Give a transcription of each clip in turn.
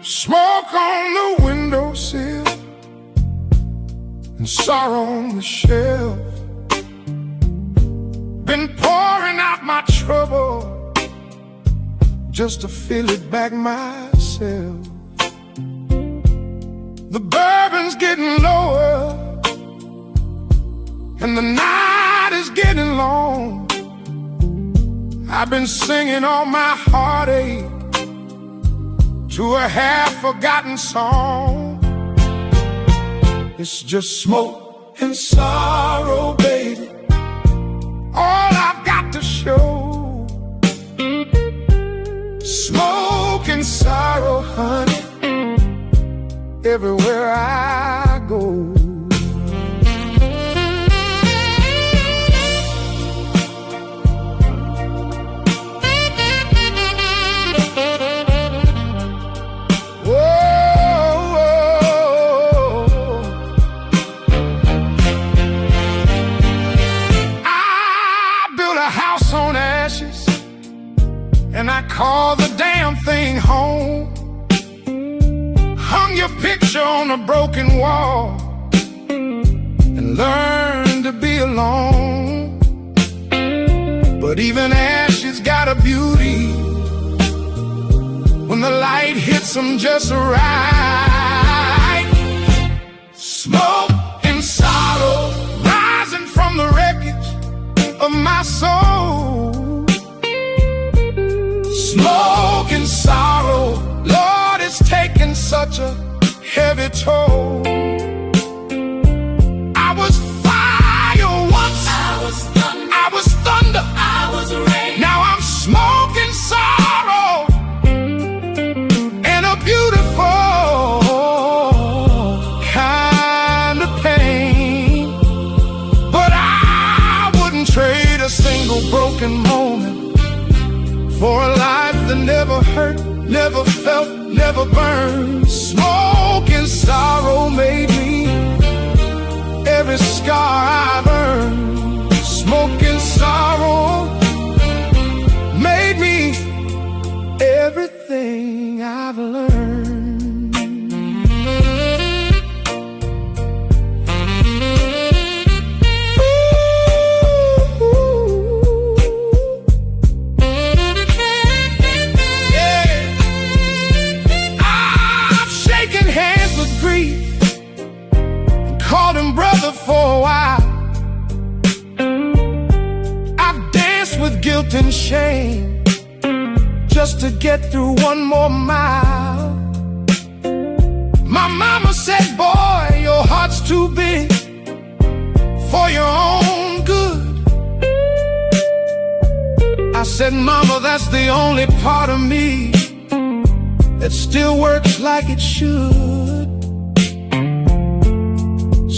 Smoke on the windowsill and sorrow on the shelf. Been pouring out my trouble just to feel it back myself. The bourbon's getting lower and the night is getting long. I've been singing all my heartache to a half-forgotten song. It's just smoke and sorrow, baby, all I've got to show. Smoke and sorrow, honey, everywhere I go. And I call the damn thing home. Hung your picture on a broken wall and learned to be alone. But even ashes got a beauty when the light hits them just right. Smoke and sorrow rising from the wreckage of my soul. Smoke and sorrow, Lord, it's taking such a heavy toll. I was fire once, I was thunder, I was rain. Now I'm smoke and sorrow and a beautiful kind of pain. But I wouldn't trade a single broken moment for a life that never hurt, never felt, never burned. Smoke and sorrow made me every scar I've earned. Smoke and sorrow made me everything I've learned. Called him brother for a while. I've danced with guilt and shame just to get through one more mile. My mama said, boy, your heart's too big for your own good. I said, mama, that's the only part of me that still works like it should.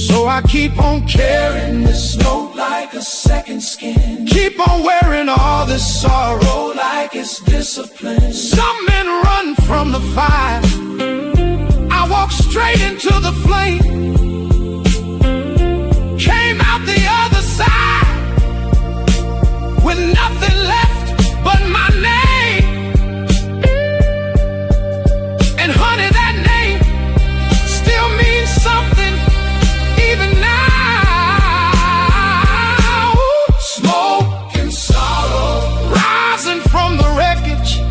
So I keep on carrying this smoke like a second skin. Keep on wearing all this sorrow like it's discipline. Some men run from the fire, I walk straight into the flame. Came out the other side with nothing left but my name. And honey, that name still means something even now. Smoke and sorrow rising from the wreckage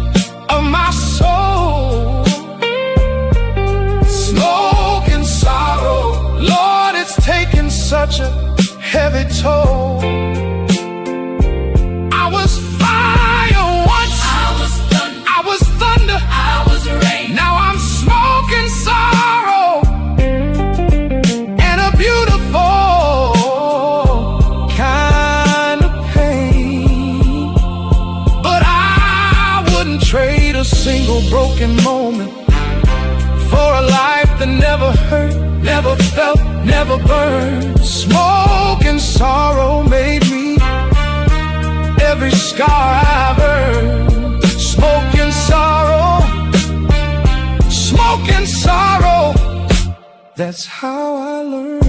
of my soul. Smoke and sorrow, Lord, it's taking such a heavy toll. I was fire once, I was thunder, I was rain. Now I'm smoke and sorrow and a beautiful kind of pain. But I wouldn't trade a single broken moment for a life that never hurt, never felt, never burned. Smoke and sorrow made me every scar I've earned. Smoke and sorrow, smoke and sorrow, that's how I learned.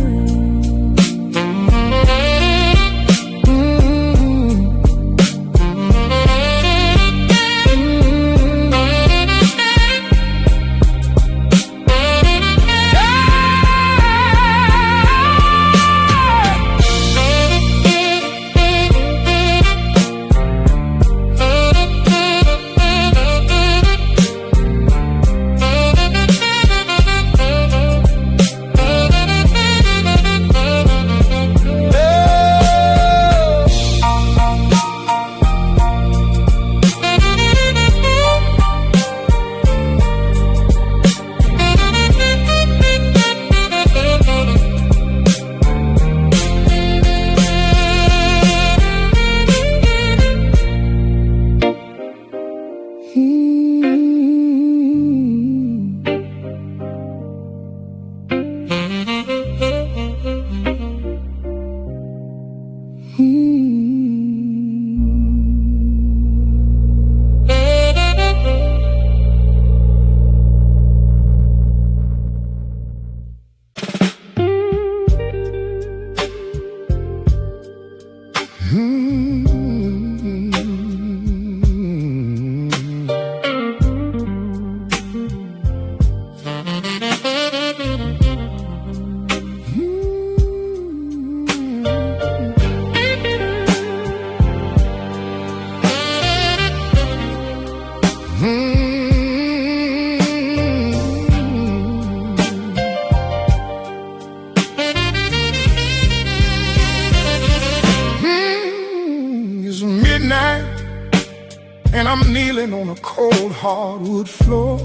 on a cold hardwood floor,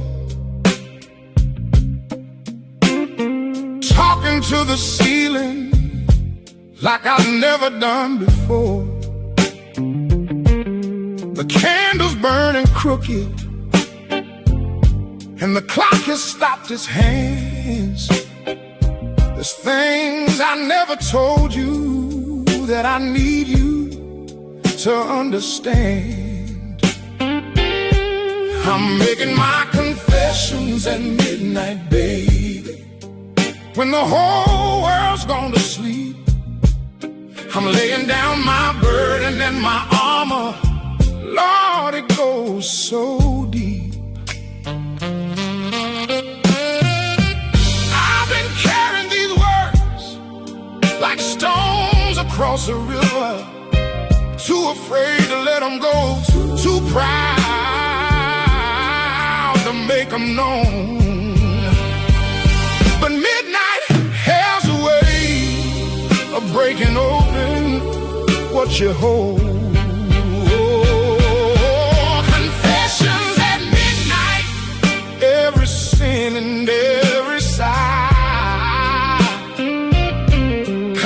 talking to the ceiling like I've never done before. The candle's burning crooked and the clock has stopped its hands. There's things I never told you that I need you to understand. I'm making my confessions at midnight, baby, when the whole world's gone to sleep. I'm laying down my burden and my armor. Lord, it goes so deep. I've been carrying these words like stones across a river, too afraid to let them go, too proud to make them known. But midnight has a way of breaking open what you hold. Confessions at midnight, every sin and every sigh.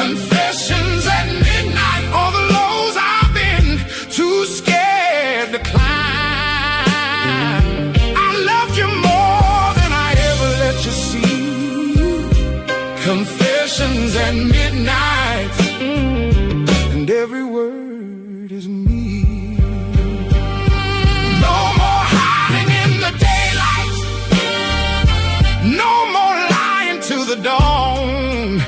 Confessions at midnight, all the lows I've been too scared to climb. I loved you more than I ever let you see. Confessions at midnight, and every word is me. No more hiding in the daylight, no more lying to the dawn.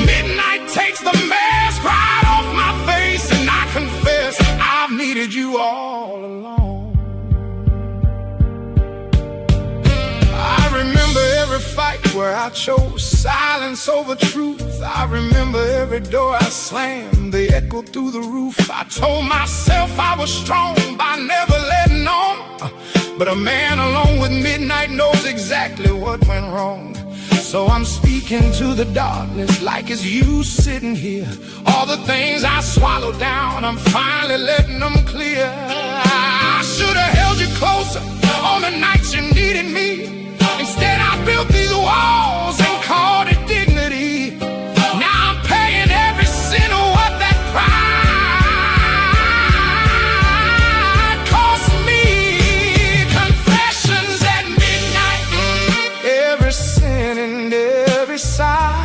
Midnight takes the mask right off my face, and I confess I've needed you all along. I remember every fight where I chose silence over truth. I remember every door I slammed, they echoed through the roof. I told myself I was strong by never letting on, but a man alone with midnight knows exactly what went wrong. So I'm speaking to the darkness like it's you sitting here. All the things I swallowed down, I'm finally letting them clear. I should have held you closer on the nights you needed me. Instead I built these walls and called it dignity. Now I'm paying every cent of what that pride cost me. Confessions at midnight, every sin and every sigh.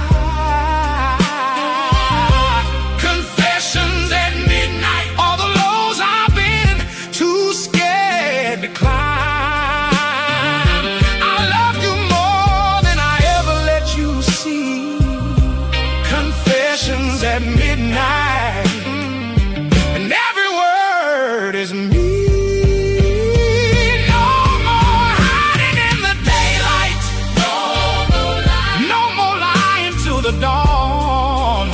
Confessions at midnight, all the lows I've been too scared to climb. At midnight, and every word is me. No more hiding in the daylight, no more lying to the dawn.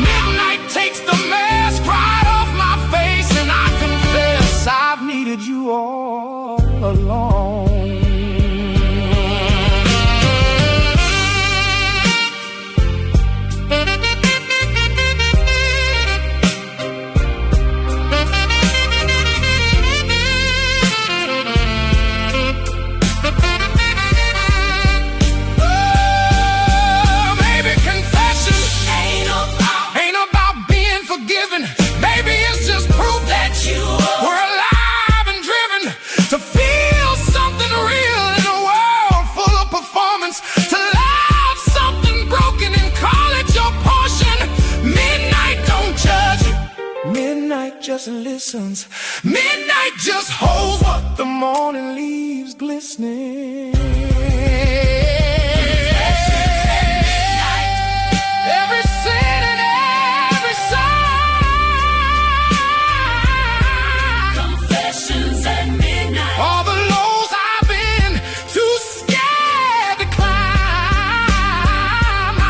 Midnight takes the mask right off my face, and I confess I've needed you all along. Just listens. Midnight just holds what the morning leaves glistening. Every sin and every sigh. Confessions at midnight. All the lows I've been too scared to climb.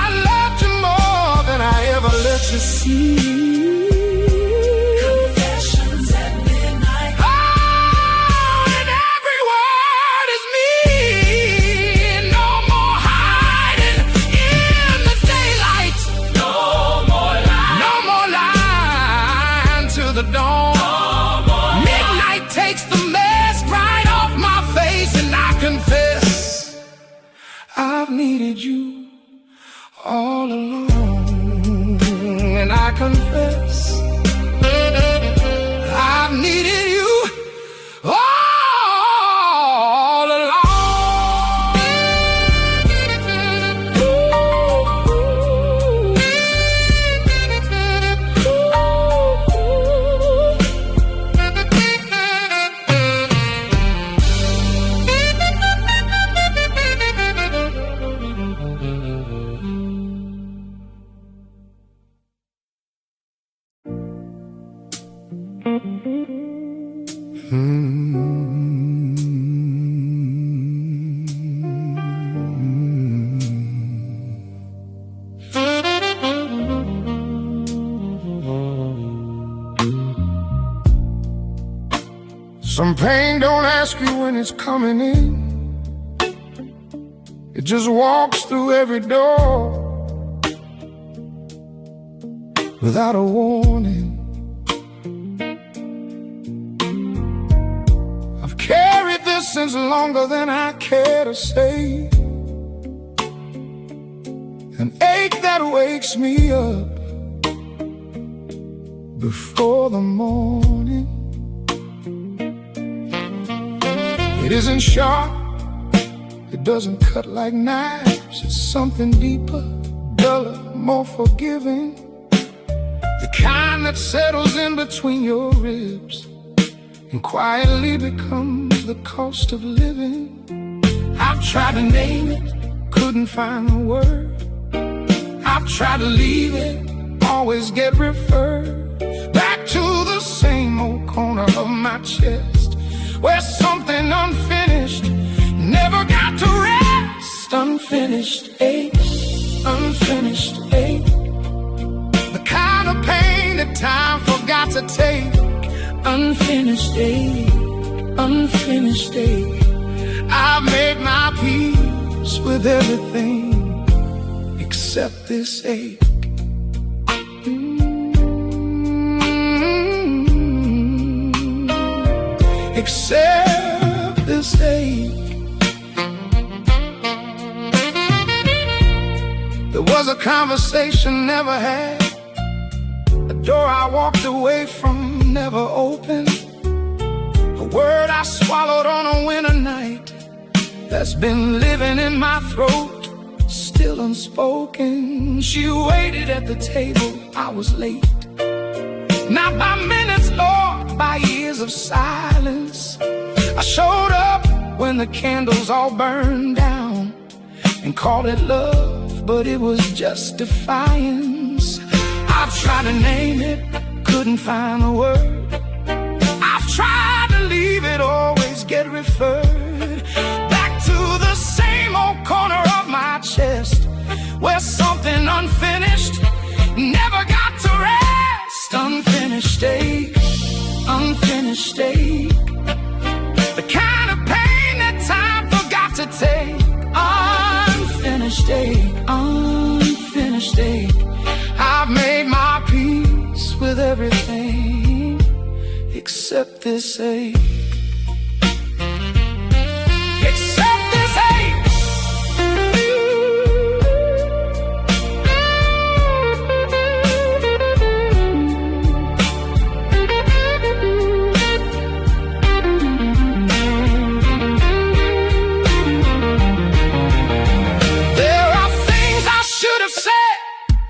I loved you more than I ever let you see. Confessions at midnight. Oh, and every word is me. ask you when it's coming in. It just walks through every door without a warning. I've carried this since longer than I care to say. An ache that wakes me up before the morning. It isn't sharp, it doesn't cut like knives. It's something deeper, duller, more forgiving. The kind that settles in between your ribs and quietly becomes the cost of living. I've tried to name it, couldn't find the word. I've tried to leave it, always get referred back to the same old corner of my chest, where something unfinished never got to rest. Unfinished ache, unfinished ache, the kind of pain that time forgot to take. Unfinished ache, unfinished ache. I've made my peace with everything except this ache. Except this ache. There was a conversation never had, a door I walked away from never opened, a word I swallowed on a winter night that's been living in my throat, still unspoken. She waited at the table, I was late, not by minutes, Lord, by years of silence. I showed up when the candles all burned down and called it love, but it was just defiance. I've tried to name it, couldn't find the word. I've tried to leave it, always get referred back to the same old corner of my chest, where something unfinished never got to rest. Unfinished ache, unfinished ache, the kind of pain that time forgot to take. Unfinished ache, unfinished ache. I've made my peace with everything except this ache. Except this ache.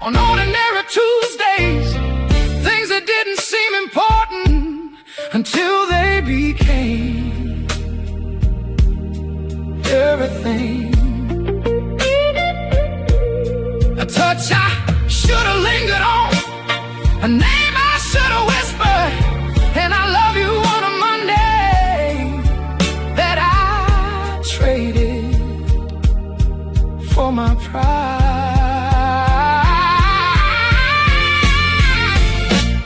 On ordinary Tuesdays, things that didn't seem important until they became everything. A touch I should have lingered on, a name I should have whispered, and I love you on a Monday that I traded for my pride.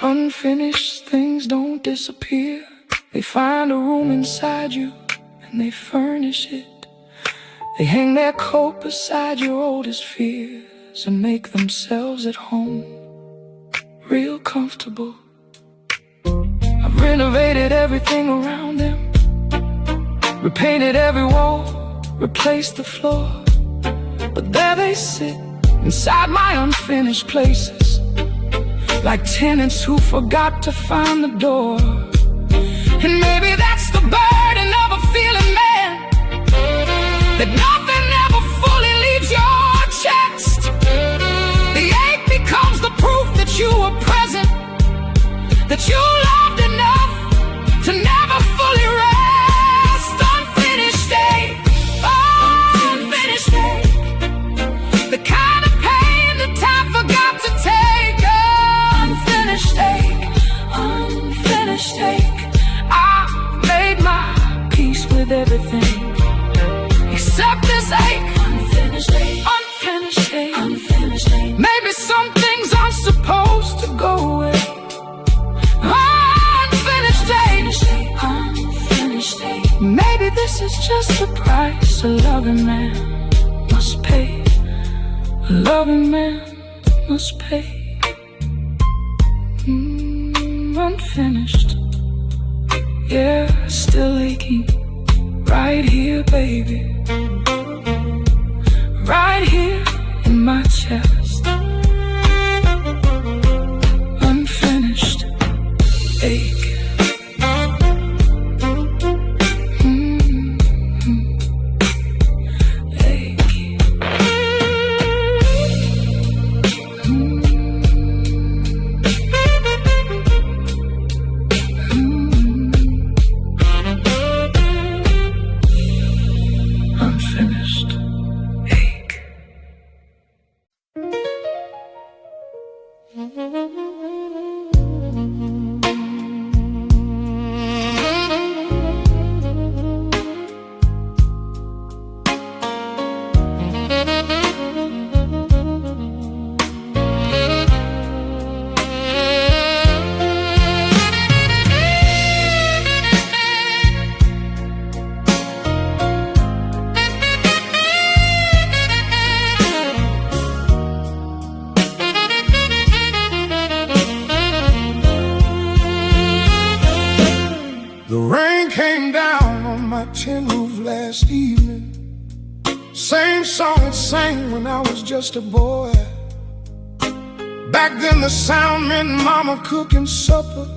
Unfinished things don't disappear. They find a room inside you and they furnish it. They hang their coat beside your oldest fears and make themselves at home real comfortable. I've renovated everything around them, repainted every wall, replaced the floor, but there they sit inside my unfinished places, like tenants who forgot to find the door. And maybe that's the burden of a feeling man, that nothing ever fully leaves your chest. The ache becomes the proof that you were present, that you loved enough to never fully rest. Unfinished ache, unfinished ache, the kind of pain that time forgot to take. Unfinished ache, unfinished ache. I made my peace with everything except this ache. Unfinished ache, unfinished ache, unfinished ache. Maybe some things aren't supposed to go away. Unfinished ache, unfinished ache. This is just the price a loving man must pay. A loving man must pay. Unfinished, yeah, still aching. Right here, baby. Right here in my chest. Unfinished ache. Just a boy. Back then the sound meant mama cooking supper.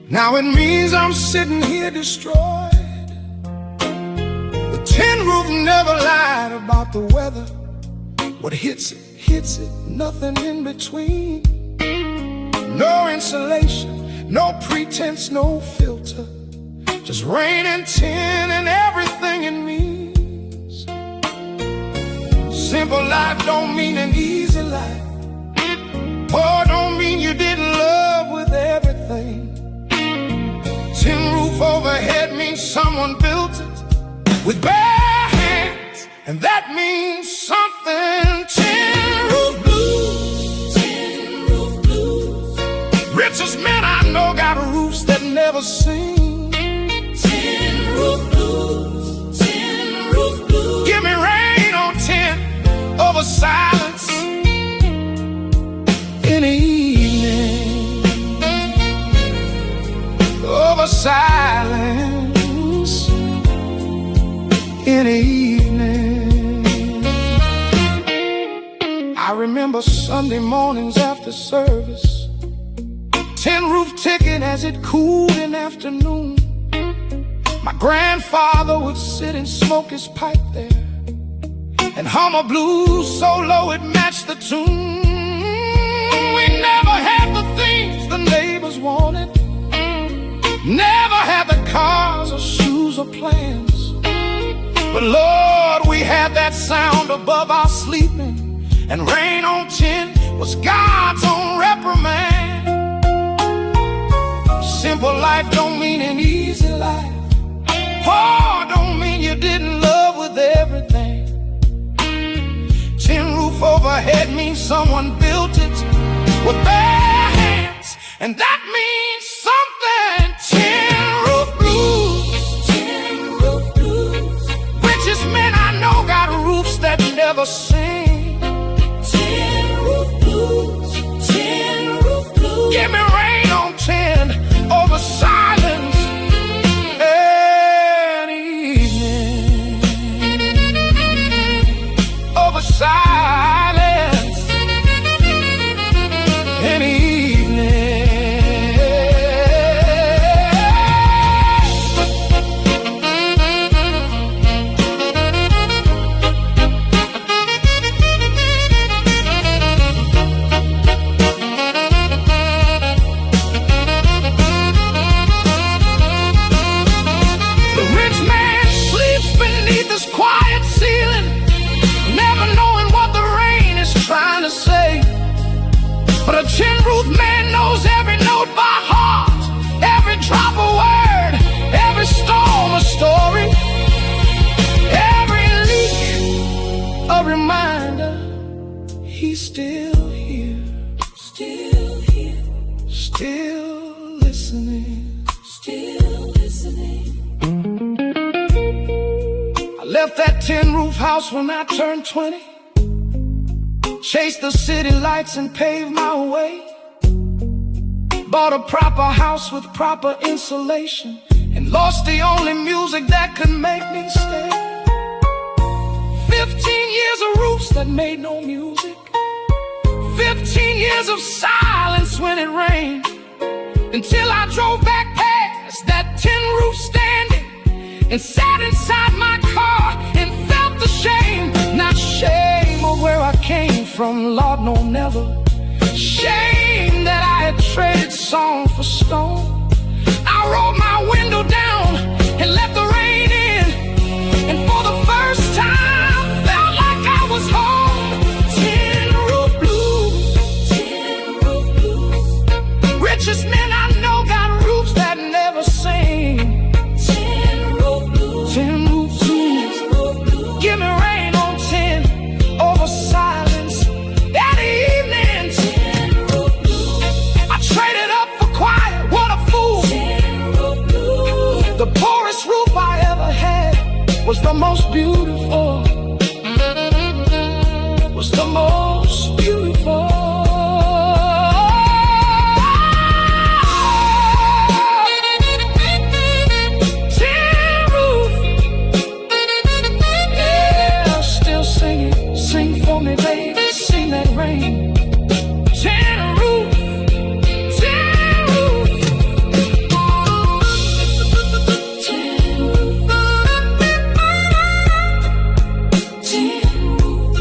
Now it means I'm sitting here destroyed. The tin roof never lied about the weather. What hits it, nothing in between. No insulation, no pretense, no filter. Just rain and tin and everything it means. Simple life don't mean an easy life. Poor don't mean you didn't love with everything. Tin roof overhead means someone built it with bare hands, and that means something. Tin roof blues, tin roof blues. Richest men I know got roofs that never sing. Tin roof blues, tin roof blues. Give me rain on tin over silence in the evening, over silence in the evening. I remember Sunday mornings after service, tin roof ticking as it cooled in afternoon. My grandfather would sit and smoke his pipe there and hum a blues so low it matched the tune. We never had the things the neighbors wanted, never had the cars or shoes or plans, but Lord, we had that sound above our sleeping, and rain on tin was God's own reprimand. Simple life don't mean an easy life. Poor don't mean you didn't love with everything. Tin roof overhead means someone built it with bare hands, and that means something. Tin roof blues, tin roof blues. Richest men I know got roofs that never sing. Tin roof blues, tin roof blues. Give me rain on tin over silence and evening, over silence in the evening. Left that tin roof house when I turned 20. Chased the city lights and paved my way. Bought a proper house with proper insulation, and lost the only music that could make me stay. 15 years of roofs that made no music. 15 years of silence when it rained. Until I drove back past that tin roof standing, and sat inside my car and felt the shame. Not shame of where I came from, Lord, no, never. Shame that I had traded song for stone. I rolled my window down and let the rain in, and for the first time felt like I was home. Tin roof blues, tin roof blues. Richest men I know got roofs that never sing. Tin roof blues, tin roof blues. Give me rain on tin over silence that evening. Tin roof blues. I traded up for quiet, what a fool. Tin roof blues. The poorest roof I ever had was the most beautiful. Was the most beautiful. Tin roof. Yeah, still singing. Sing for me, baby, sing that rain. Tin roof. Tin roof. Tin roof. Tin roof.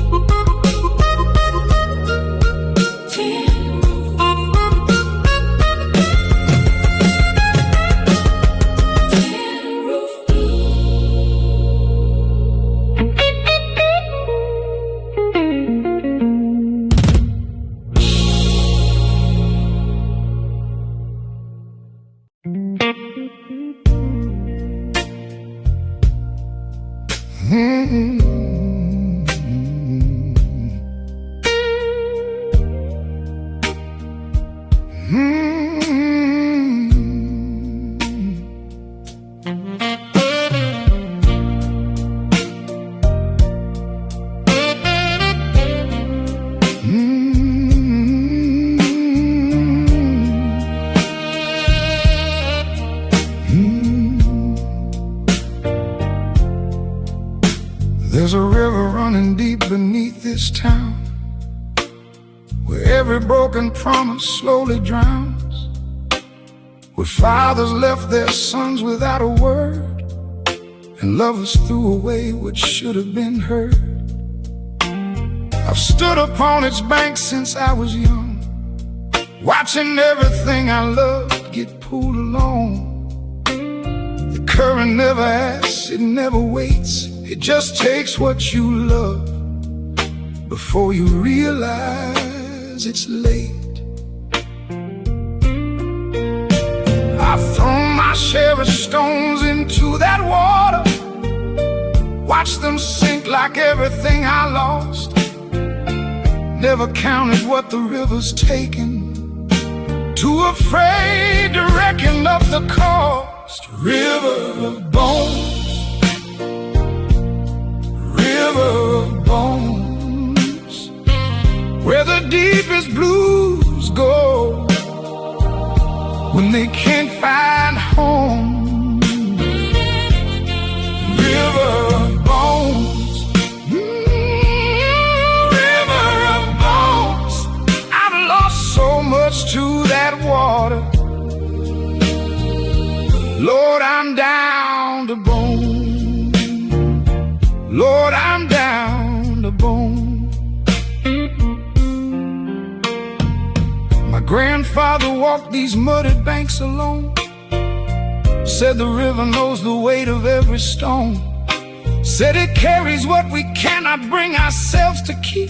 There's a river running deep beneath this town, where every broken promise slowly drowns, where fathers left their sons without a word, and lovers threw away what should have been heard. I've stood upon its banks since I was young, watching everything I loved get pulled along. The current never asks, it never waits. It just takes what you love before you realize it's late. I've thrown my share of stones into that water, watched them sink like everything I lost. Never counted what the river's taken, too afraid to reckon up the cost. River of bones, river of bones, where the deepest blues go when they can't find home. River of bones, river of bones. I've lost so much to that water. Lord, I'm down to bone. Lord, I'm down to bone. My grandfather walked these muddy banks alone, said the river knows the weight of every stone, said it carries what we cannot bring ourselves to keep,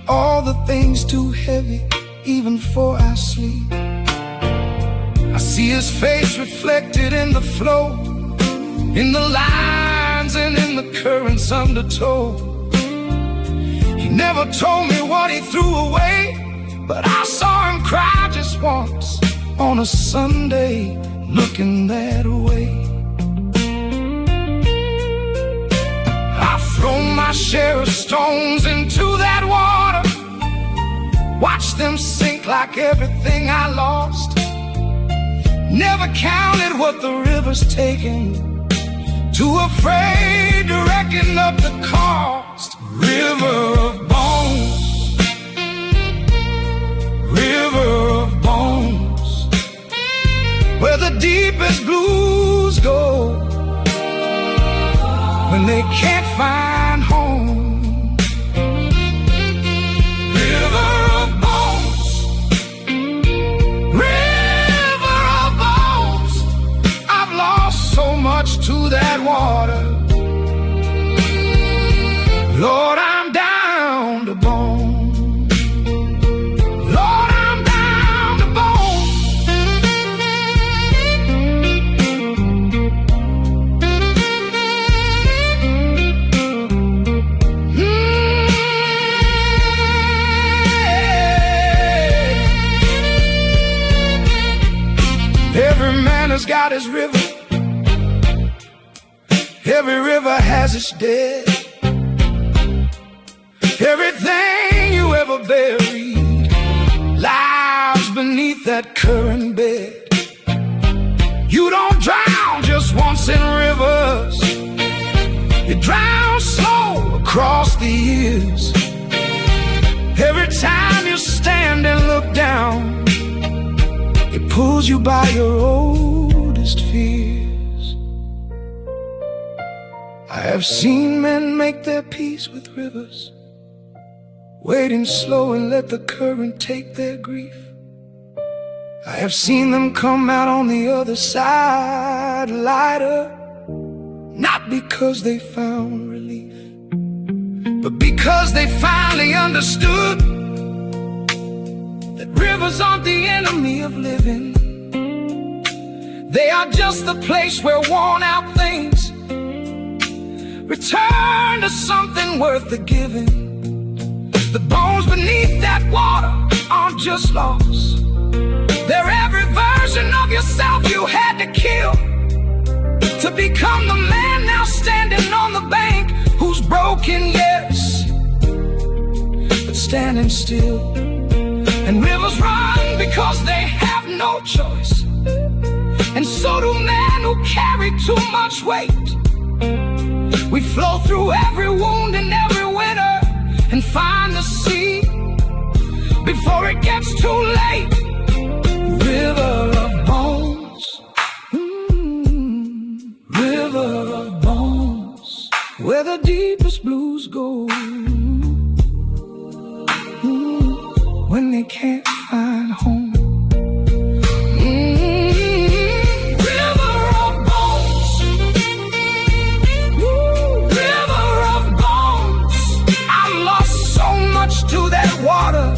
all the things too heavy even for our sleep. I see his face reflected in the flow, in the lines and in the currents undertow. He never told me what he threw away, but I saw him cry just once on a Sunday, looking that way. my share of stones into that water. Watched them sink like everything I lost. Never counted what the river's taken. Too afraid to reckon up the cost. River of bones, river of bones, where the deepest blues go when they can't find home. River of bones, river of bones, I've lost so much to that water. Lord, I'm down to bone. Lord, I'm down to bone. Every man has got his river. Every river has its dead. Everything you ever buried lies beneath that current bed. You don't drown just once in rivers. You drown slow across the years. Every time you stand and look down, it pulls you by your oldest fears. I have seen men make their peace with rivers, waiting slow and let the current take their grief. I have seen them come out on the other side lighter, not because they found relief, but because they finally understood that rivers aren't the enemy of living. They are just the place where worn out things return to something worth the giving. The bones beneath that water aren't just lost. They're every version of yourself you had to kill to become the man now standing on the bank, who's broken, yes, but standing still. And rivers run because they have no choice, and so do men who carry too much weight. We flow through every wound and every winter and find the sea before it gets too late. River of bones, river of bones, where the deepest blues go when they can't find home. River of bones, river of bones, I lost so much to that water.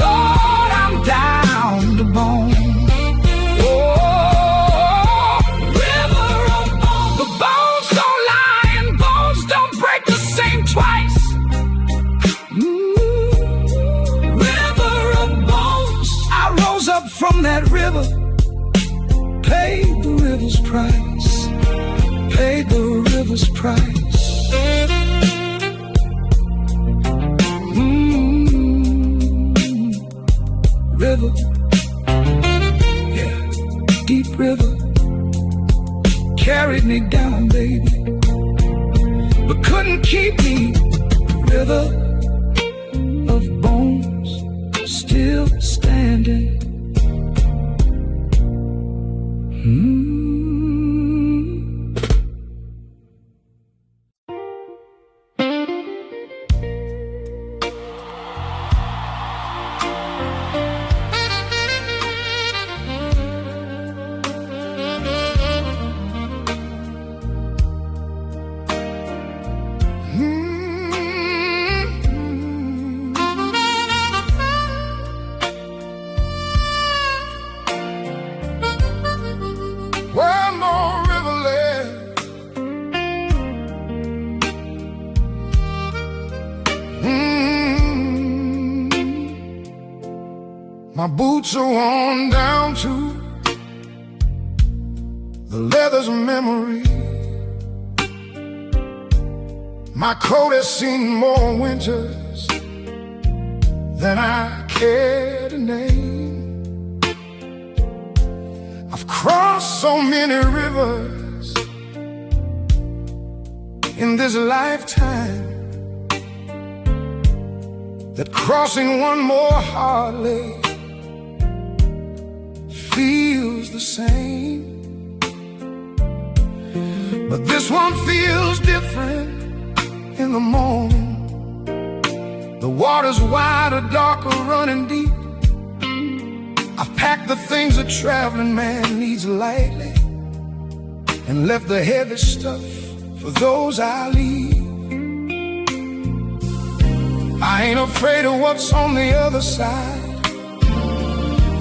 Lord, I'm down to bone. Oh, river of bones. The bones don't lie and bones don't break the same twice. River of bones, I rose up from that river, paid the river's price, paid the river's price. River, yeah, deep river, carried me down, baby, but couldn't keep me. River of bones, still standing. My boots are worn down too, the leather's a memory. My coat has seen more winters than I care to name. I've crossed so many rivers in this lifetime that crossing one more hardly feels the same. But this one feels different in the morning. The water's wider, darker, running deep. I've packed the things a traveling man needs lightly and left the heavy stuff for those I leave. I ain't afraid of what's on the other side.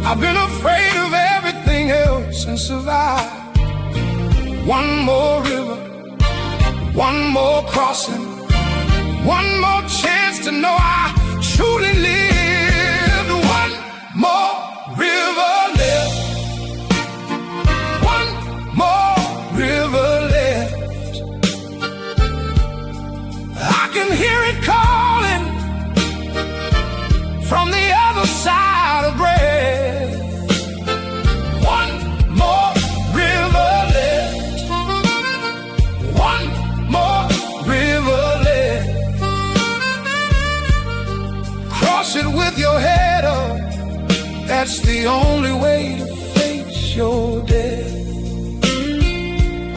I've been afraid of everything else and survived. One more river, one more crossing, one more chance to know I truly lived. One more river left, one more river left. I can hear it calling from the other side of breath. One more river left, one more river left. Cross it with your head up, that's the only way to face your death.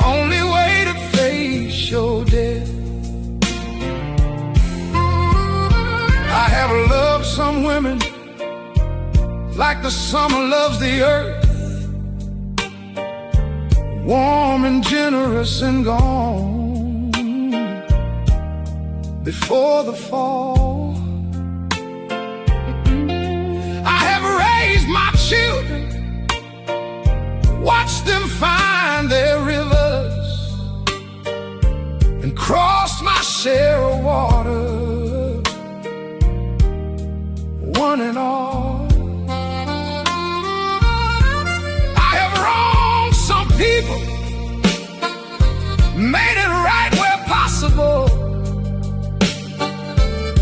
Only way to face your death. I have loved some women like the summer loves the earth, warm and generous and gone before the fall. I have raised my children, watched them find their rivers, and crossed my share of water, one and all. I have wronged some people, made it right where possible,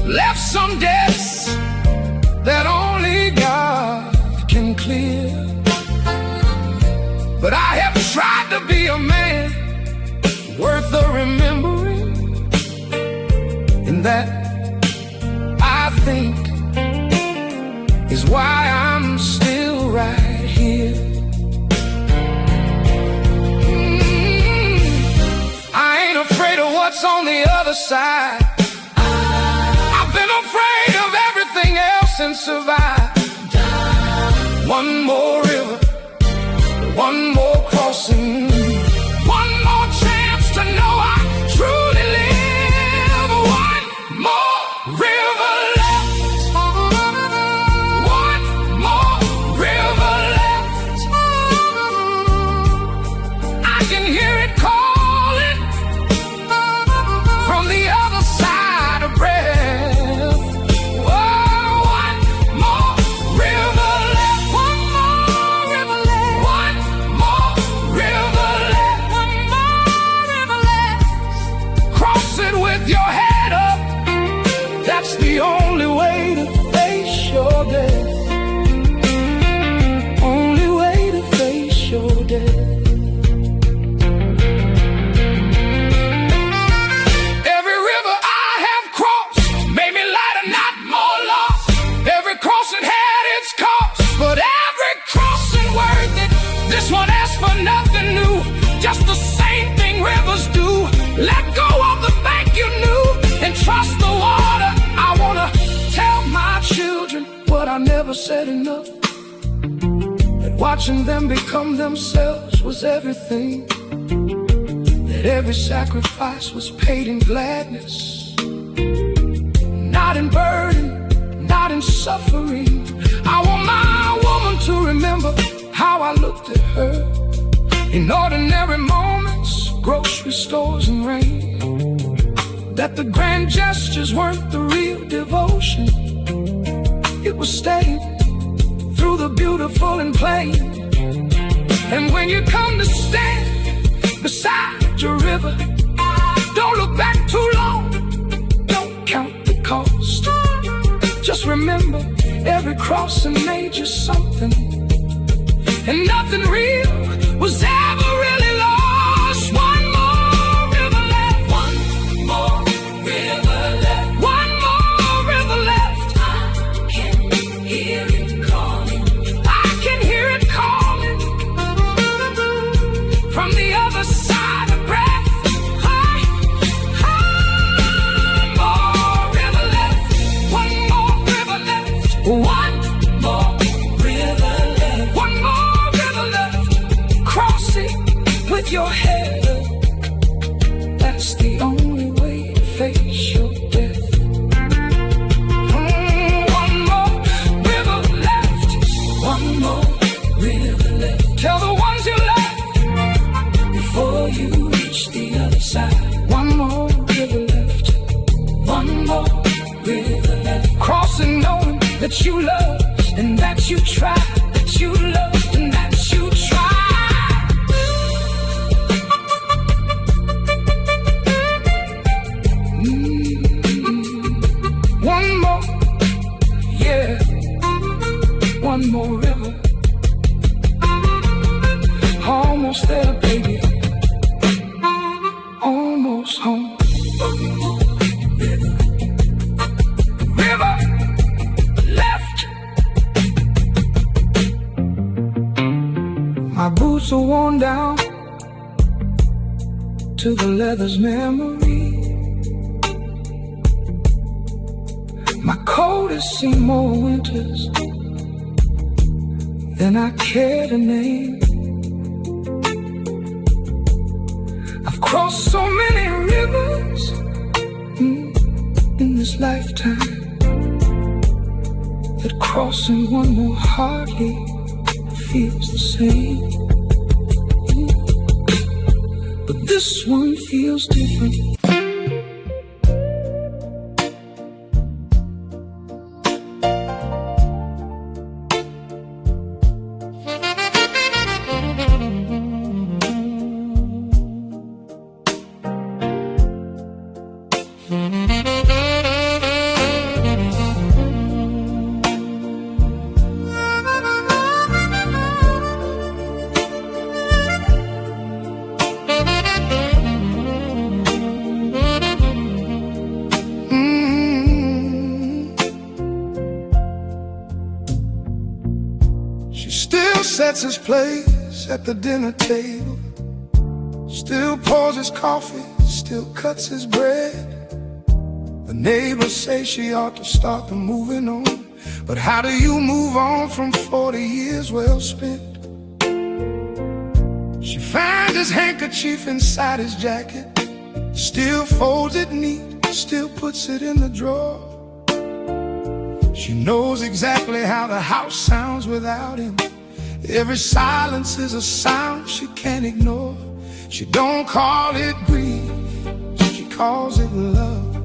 left some debts that only God can clear. But I have tried to be a man worth the remembering, and that I think is why I'm still right here. I ain't afraid of what's on the other side. I've been afraid of everything else and survived. One more river, one more crossing, one more chance to know I truly live. One more river left, one more river left. I can hear it calling from the other side of breath. Oh, one more river left, one more river left, one more river left, one more river left. Cross it with your head up, that's the only way to face your death. Only way to face your death. Every river I have crossed made me lighter, not more lost. Every crossing had its cost, but every crossing worth it. This one asked for nothing new, just the same thing rivers do. Let go of the bank you knew and trust the water. I wanna tell my children what I never said enough, that watching them become themselves was everything, that every sacrifice was paid in gladness, not in burden, not in suffering. I want my woman to remember how I looked at her in ordinary moments, grocery stores and rain, that the grand gestures weren't the real devotion. It was staying through the beautiful and plain. And when you come to stand beside your river, don't look back too long, Every crossing made you something, and nothing real was ever really lost. One more river left. One more river left. One more river left. I can hear it calling. I can hear it calling from the other side of breath. One more river left. One more river left. Cross it with your head up. That's the only way to face your death. One more river left. One more river left. Tell the ones you love before you reach the other side. One more river left. One more river left. Crossing knowing that you love and that you try, that you love and that you try. One more, yeah, one more river. Almost there, baby, almost home. River left. My boots are worn down to the leather's memory. My coat has seen more winters than I care to name. I've crossed so many rivers in this lifetime that crossing one more hardly feels the same. But this one feels different. Sets his place at the dinner table, still pours his coffee, still cuts his bread. The neighbors say she ought to start moving on, but how do you move on from 40 years well spent? She finds his handkerchief inside his jacket, still folds it neat, still puts it in the drawer. She knows exactly how the house sounds without him. Every silence is a sound she can't ignore. She don't call it grief, she calls it love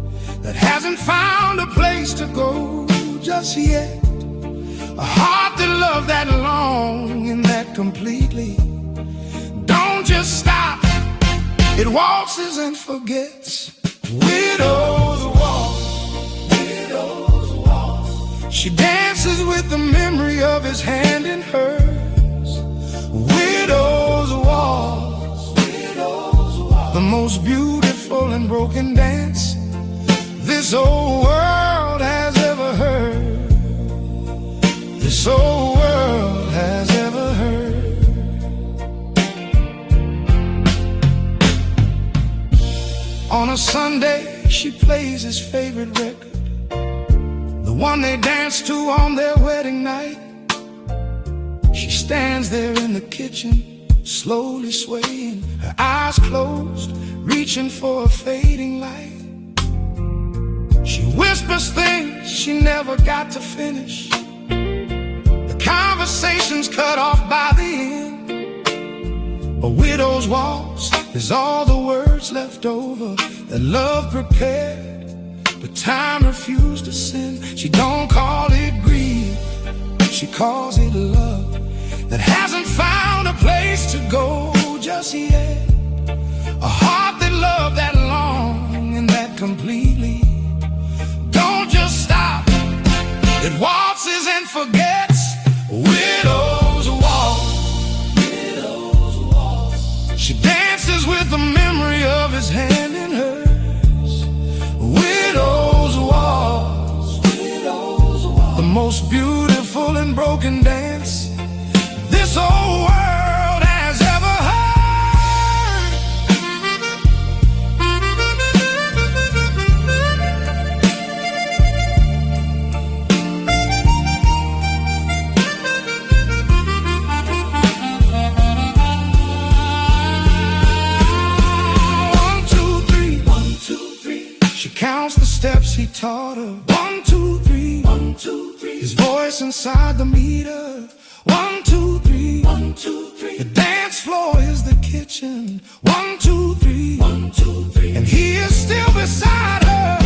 that hasn't found a place to go just yet. A heart that loved that long and that completely don't just stop, it waltzes and forgets. Widows waltz, widows waltz. She dances with the memory of his hand in hers. Widows waltz, widows waltz, the most beautiful and broken dance this old world has ever heard. This old world has ever heard. On a Sunday, she plays his favorite record, the one they danced to on their wedding night. She stands there in the kitchen, slowly swaying, her eyes closed, reaching for a fading light. She whispers things she never got to finish. The conversation's cut off by the end. A widow's waltz is all the words left over that love prepared, but time refused to send. She don't call it grief, she calls it love that hasn't found a place to go just yet. A heart that loved that long and that completely don't just stop, it waltzes and and broken dance this whole world has ever heard. 1, 2, 3, 1, 2, 3. She counts the steps he taught her. 1, 2, 3, 1, 2, 3. His voice inside the meter. 1, 2, 3, 1, 2, 3. The dance floor is the kitchen. 1, 2, 3, 1, 2, 3. And he is still beside her.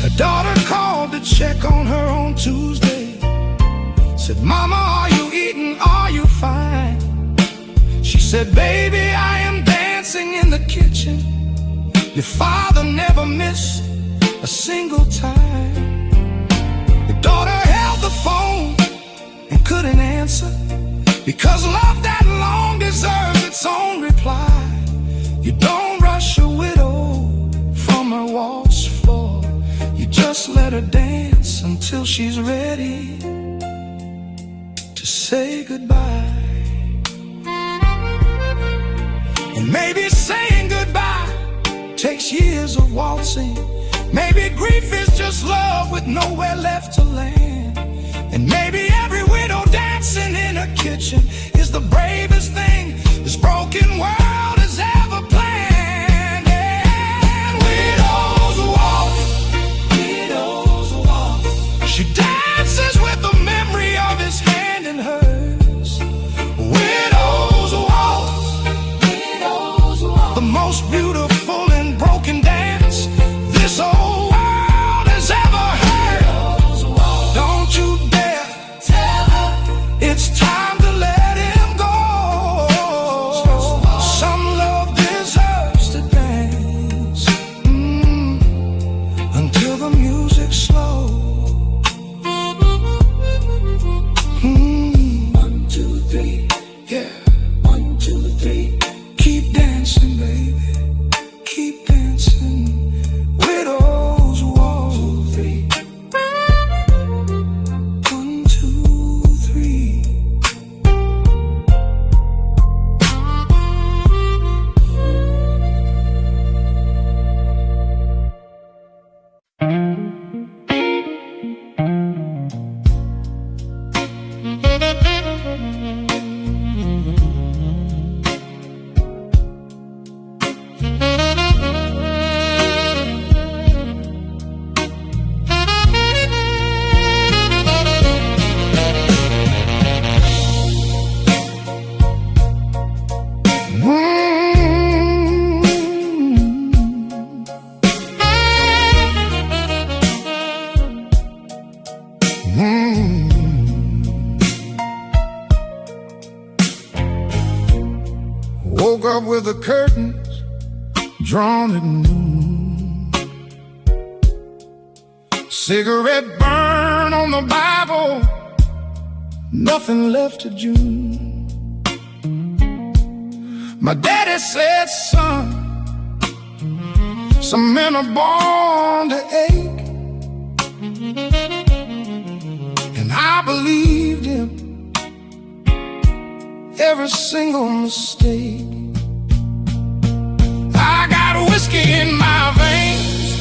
Her daughter called to check on her on Tuesday. Said, Mama, are you eating? Are you fine? She said, Baby, I am dancing in the kitchen. Your father never missed a single time. The daughter held the phone and couldn't answer, because love that long deserves its own reply. You don't rush a widow from her waltz floor. You just let her dance until she's ready to say goodbye. And maybe saying goodbye takes years of waltzing. Maybe grief is just love with nowhere left to land. And maybe every widow dancing in her kitchen is the bravest thing this broken world has ever planned. And widows waltz. She dances with the memory of his hand in hers. Widows waltz. The most beautiful and broken dance this old world has ever heard. Don't you dare tell her it's time to let him go. Some love deserves to dance until the music's slow. 1, 2, 3, yeah. 1, 2, 3. Keep dancing, baby. Keep dancing. Widows waltz. 1, 2, 3. Woke up with the curtains drawn at noon. Cigarette burn on the Bible, nothing left to June. My daddy said, son, some men are born to ache. And I believed him, every single mistake. I got whiskey in my veins,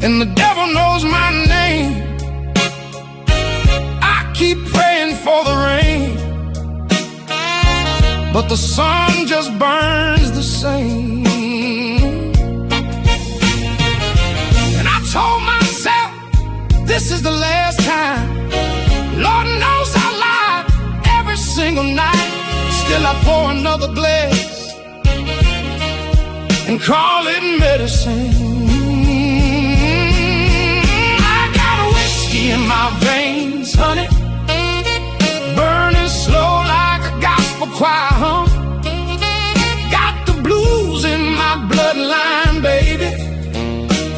and the devil knows my name. I keep praying for the rain, but the sun just burns the same. And I told myself, this is the last time. Lord knows I lied every single night. Still I pour another glass and call it medicine. I got whiskey in my veins, honey, burning slow like a gospel choir hum. Got the blues in my bloodline, baby,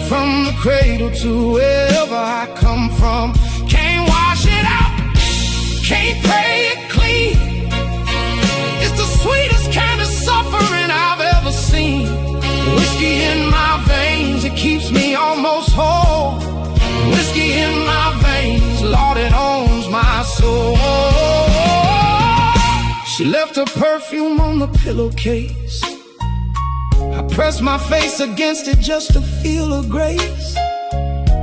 from the cradle to wherever I come from. Can't wash it out, can't pray it clean. It's the sweetest kind of suffering I've ever seen. Whiskey in my veins, it keeps me almost whole. Whiskey in my veins. perfume on the pillowcase. I press my face against it just to feel her grace.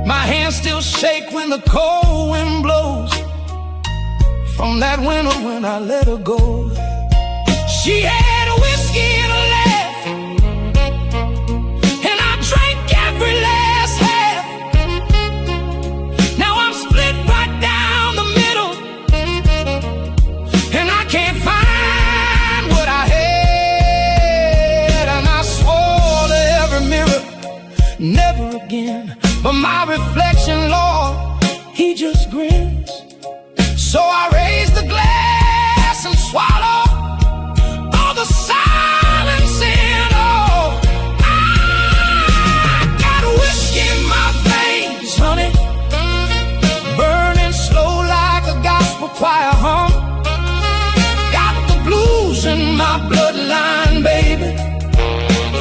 My hands still shake when the cold wind blows from that winter when I let her go. She had a whiskey and a laugh, and I drank every last half. Now I'm split right down the middle, and I can't find what I had. And I swore to every mirror, never again. But my reflection, Lord, he just grins. So I raise the glass and swallow all the silence in. Oh, I got whiskey in my veins, honey, burning slow like a gospel choir hum. Got the blues in my bloodline, baby,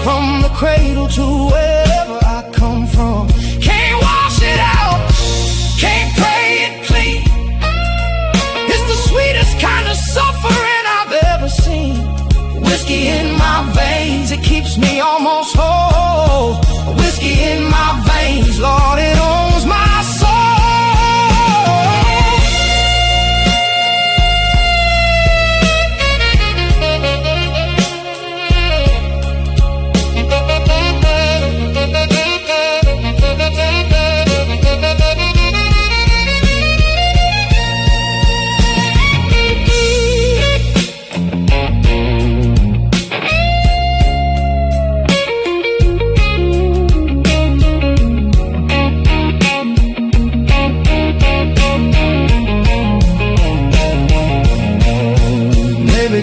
from the cradle to wherever I come from. Can't wash it out, can't pray it clean. It's the sweetest kind of suffering I've ever seen. Whiskey in my veins, it keeps me almost whole. Whiskey in my veins, Lord, it owns my soul.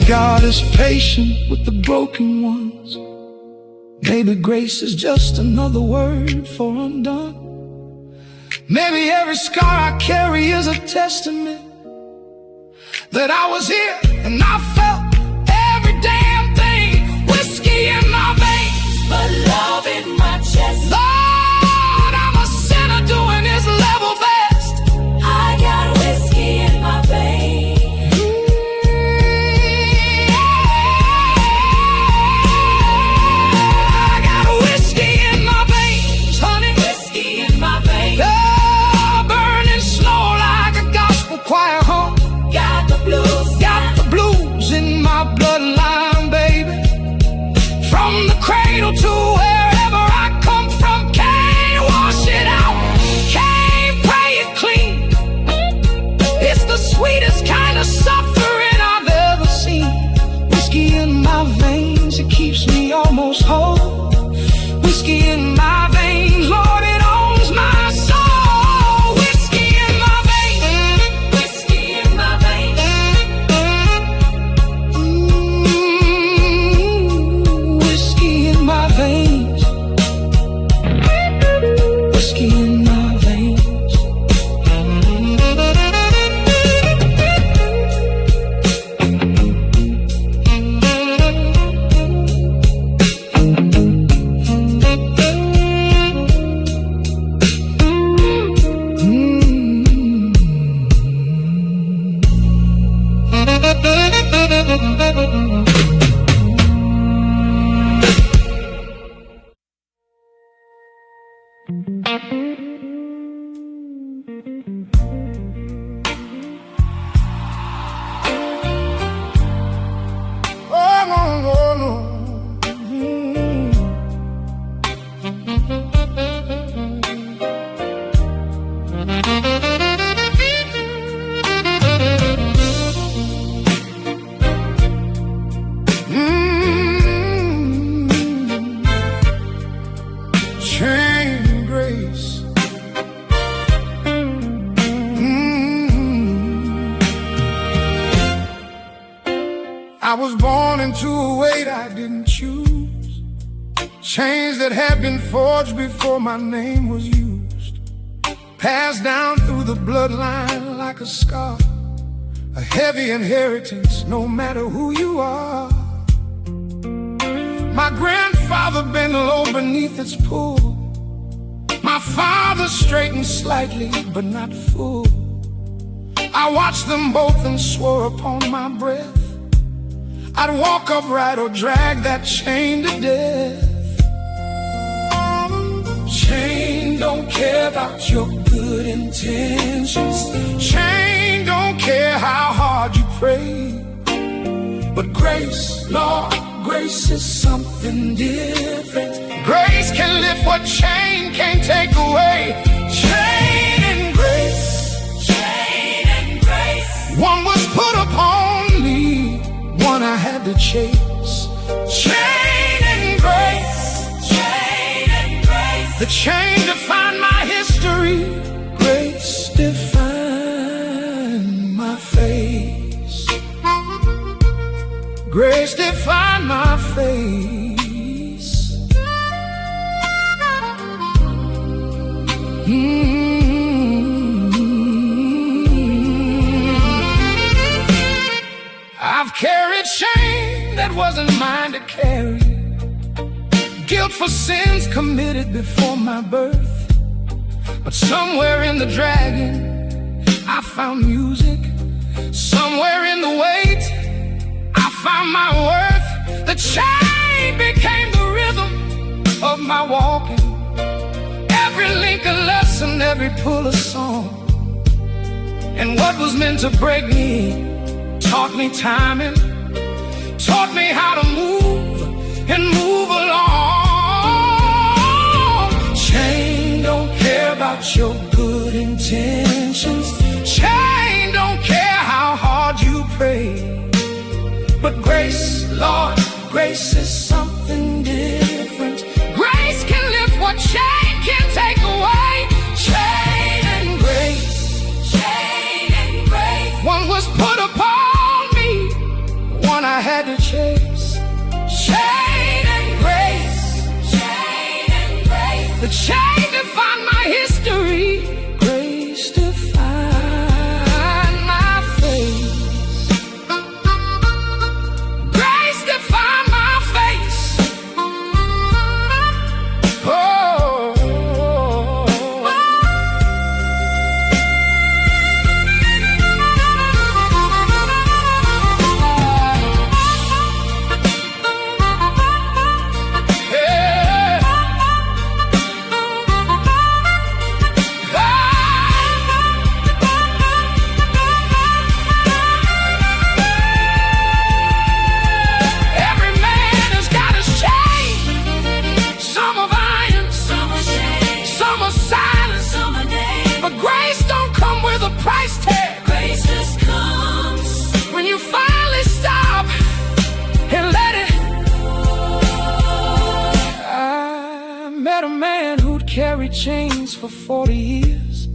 God is patient with the broken ones. Maybe grace is just another word for undone. Maybe every scar I carry is a testament that I was here and I felt every damn thing. Whiskey in my veins, but love in my chest. Lord, I'm a sinner doing his level best. I got whiskey in my veins. Choir home. Got the blues in my bloodline, baby. From the cradle to wherever I come from. Can't wash it out, can't pray it clean. It's the sweetest kind of suffering I've ever seen. Whiskey in my veins, it keeps me almost whole. Whiskey in my veins, Lord, it owns my soul. I was born into a weight I didn't choose. Chains that had been forged before my name was used. Passed down through the bloodline like a scar. A heavy inheritance, no matter who you are. My grandfather bent low beneath its pull. My father straightened slightly, but not full. I watched them both and swore upon my breath I'd walk upright or drag that chain to death. Chain don't care about your good intentions. Chain don't care how hard you pray. But grace, Lord, grace is something different. Grace can lift what chain can't take away. Chain and grace. Chain and grace. One was put upon me, one I had to chase. Chain and grace. Chain and grace. The chain defined my history. Grace defined my face. Grace defined my face. I've carried shame that wasn't mine to carry. Guilt for sins committed before my birth. But somewhere in the dragging, I found music. Somewhere in the weight, I found my worth. The chain became the rhythm of my walking. Every link a lesson, every pull a song. And what was meant to break me taught me timing, taught me how to move and move along. Chain don't care about your good intentions. Chain don't care how hard you pray. But grace, Lord, grace is something different. Grace can lift what chain can take away. Chain and grace. Chain and grace. One was put upon me, one I had to chase. Chain and grace. Chain and grace. The chain defined my history. Grace defined my face. Grace defined my face. Carried chains for 40 years.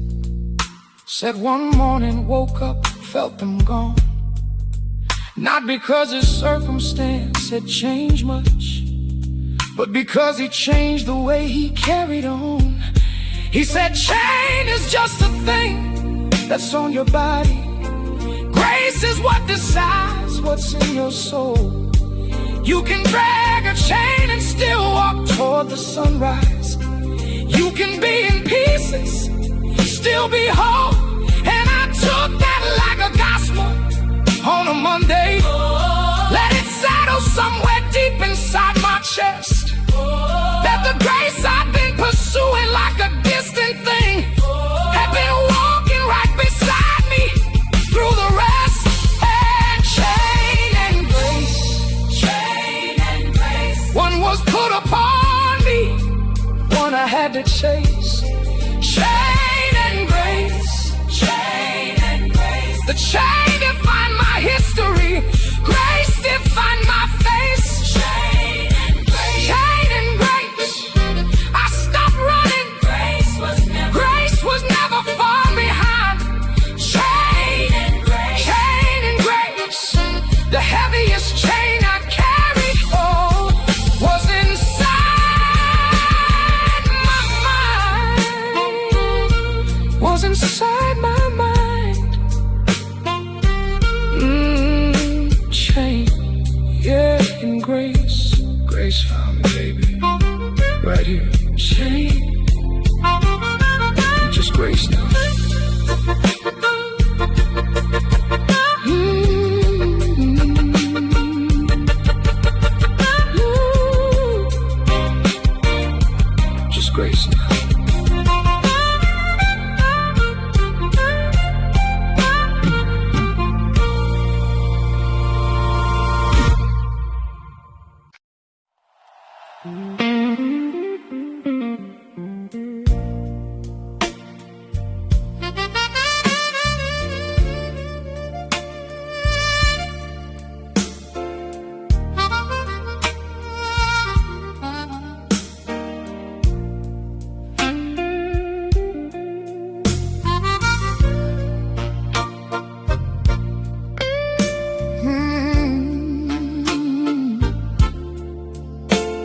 Said one morning, woke up, felt them gone. Not because his circumstance had changed much, but because he changed the way he carried on. He said chain is just a thing that's on your body. Grace is what decides what's in your soul. You can drag a chain and still walk toward the sunrise. You can be in pieces, still be whole. And I took that like a gospel on a Monday. Let it settle somewhere deep inside my chest. That the grace I've been pursuing like a distant thing had been walking right beside me through the rest. And chain and grace. Chain and grace. One was put upon me, one I had to chase. Chain and grace. Chain and grace. The chain defined my history. Grace defined my face. Chain and grace. Chain and grace. I stopped running. Grace was never far behind. Chain and grace. Chain and grace. The heaviest chain I carried, was inside my mind. Was inside my mind. Chain, yeah, and grace. Grace found me, baby, right here. Chain, just grace now. Grayson.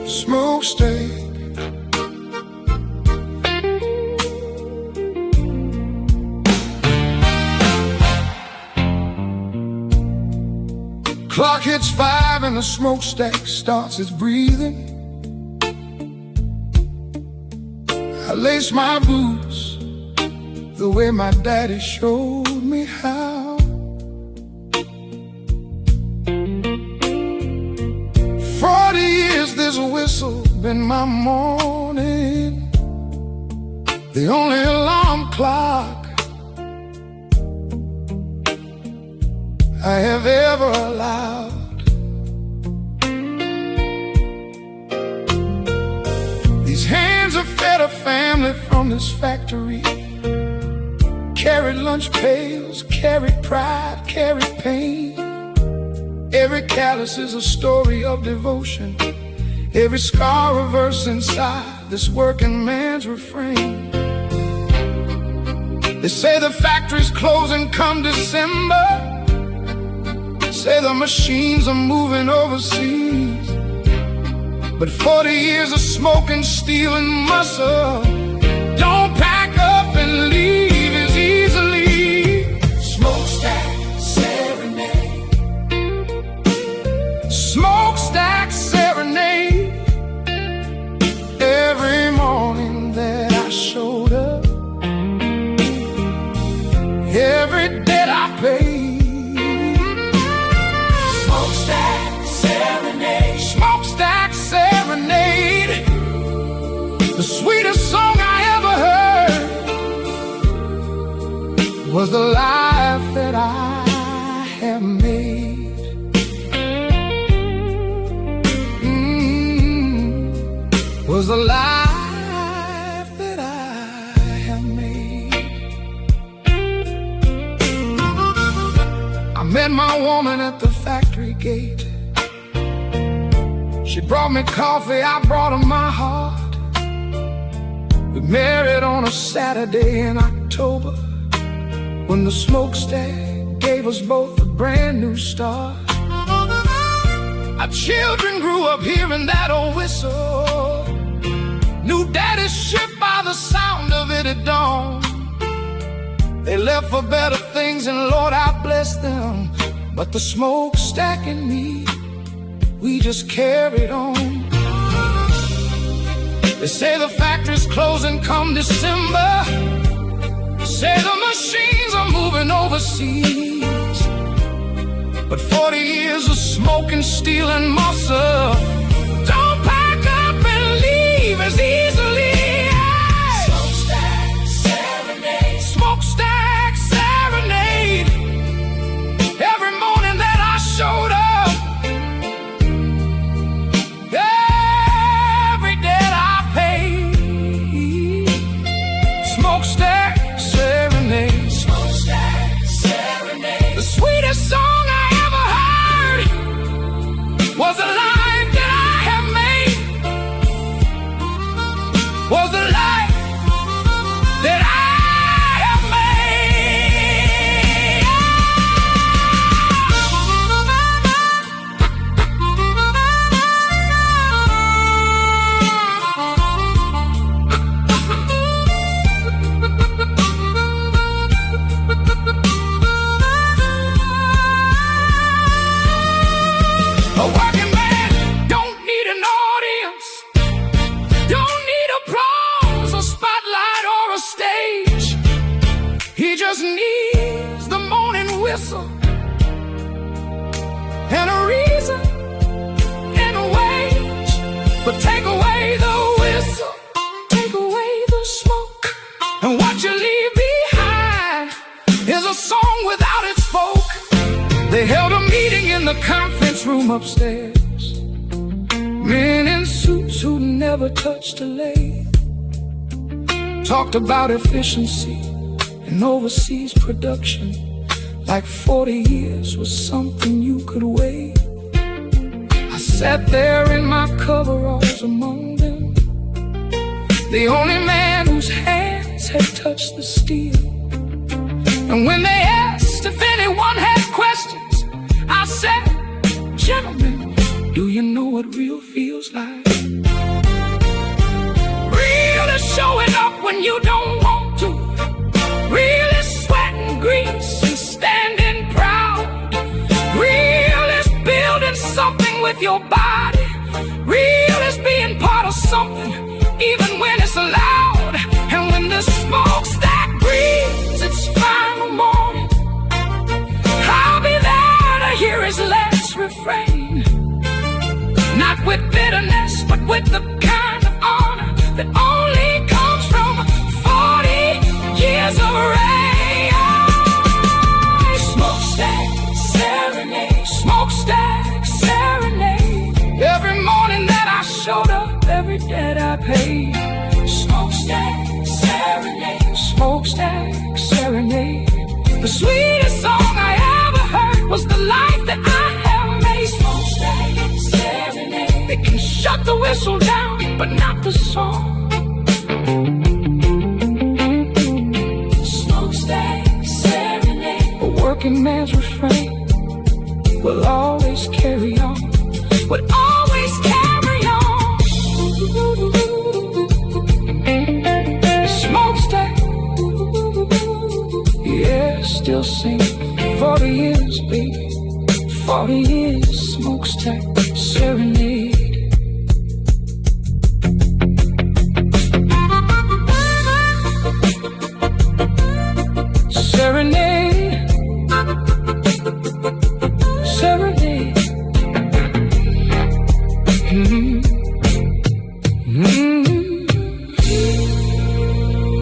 Smokestack. Clock hits 5 and the smokestack starts its breathing. I lace my boots the way my daddy showed me how. 40 years this whistle been my morning, the only alarm clock I have ever allowed. These hands have fed a family from this factory, carried lunch pails, carried pride, carried pain. Every callus is a story of devotion, every scar a verse inside this working man's refrain. They say the factory's closing come December, say the machines are moving overseas, but 40 years of smoking steel and muscle don't pack up and leave as easily. Smokestack serenade, smokestack serenade. Every morning that I showed up, every debt I paid. Smokestack serenade, smokestack serenade. The sweetest song I ever heard was the life that I have made. Was the life that I have made. I met my woman at the factory gate. She brought me coffee, I brought her my heart. We married on a Saturday in October, when the smokestack gave us both a brand new start. Our children grew up hearing that old whistle, knew daddy's ship by the sound of it at dawn. They left for better things and Lord I bless them, but the smokestack and me, we just carried on. They say the factory's closing come December, say the machines are moving overseas, but 40 years of smoking steel and muscle don't pack up and leave as easily. Smokestack serenade, smokestack serenade. Every morning that I showed up, every debt I paid. Smokestack serenade, smokestack serenade. The sweetest song I ever heard was the life that I upstairs. Men in suits who never touched a lathe talked about efficiency and overseas production, like 40 years was something you could wait. I sat there in my coveralls among them, the only man whose hands had touched the steel. And when they asked if anyone had questions, I said, gentlemen, do you know what real feels like? Real is showing up when you don't want to. Real is sweating grease and standing proud. Real is building something with your body. Real is being part of something, even when it's loud. And when the smokestack breathes its final morning, I'll be there to hear his last refrain. Not with bitterness, but with the kind of honor that only comes from 40 years of rain. Smokestack serenade, smokestack serenade. Every morning that I showed up, every debt I paid. Smokestack serenade, smokestack serenade. The sweetest song I ever heard was the life that I have made. Smokestack serenade. They can shut the whistle down, but not the song. Smokestack serenade. A working man's refrain will always carry on, will always carry on. Smokestack, yeah, still singing. 40 years, baby, 40 years.